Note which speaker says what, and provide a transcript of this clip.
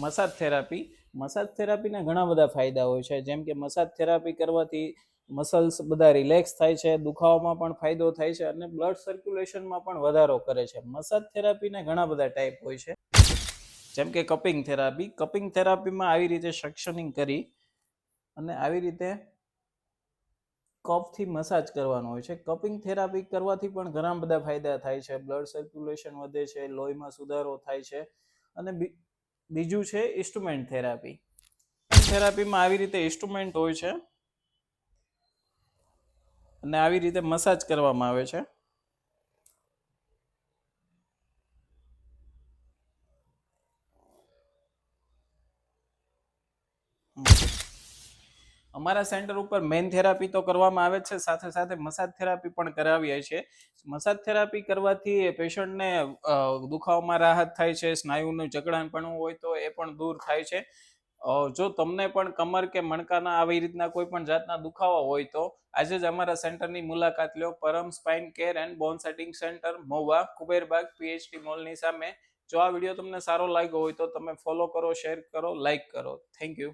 Speaker 1: Massage થેરાપીના ઘણા બધા ફાયદા હોય છે, જેમ કે મસાજ થેરાપી કરવાથી મસલ્સ બધા રિલેક્સ થાય છે, દુખાવામાં પણ ફાયદો થાય છે અને બ્લડ સર્ક્યુલેશનમાં પણ વધારો કરે છે. મસાજ થેરાપીના ઘણા બધા ટાઈપ હોય છે, જેમ કે કપિંગ થેરાપીમાં આવી રીતે સેક્શનિંગ કરી અને આવી રીતે કફથી મસાજ કરવાનો હોય છે. કપિંગ થેરાપી કરવાથી પણ ઘણા બધા ફાયદા થાય છે, બ્લડ સર્ક્યુલેશન વધે છે, લોહીમાં સુધારો થાય છે. અને બીજું છે ઇન્સ્ટ્રુમેન્ટ થેરાપીમાં આવી રીતે ઇન્સ્ટ્રુમેન્ટ હોય છે અને આવી રીતે મસાજ કરવામાં આવે છે. અમારા સેન્ટર ઉપર મેન થેરાપી તો કરવામાં આવે છે, સાથે સાથે મસાજ થેરાપી પણ કરાવીએ છીએ. મસાજ થેરાપી કરવાથી પેશન્ટને દુખાવામાં રાહત થાય છે, સ્નાયુનું જકડાણપણું હોય તો એ પણ દૂર થાય છે. જો તમને પણ કમર કે મણકાના આવી રીતના કોઈ પણ જાતના દુખાવા હોય તો આજે જ અમારા સેન્ટરની મુલાકાત લો. Param spine care and bone setting centre, Mahuva, Kuberbag, PHD મોલની સામે. જો આ વિડીયો તમને સારો લાગ્યો હોય તો તમે ફોલો કરો, શેર કરો, લાઈક કરો. Thank you.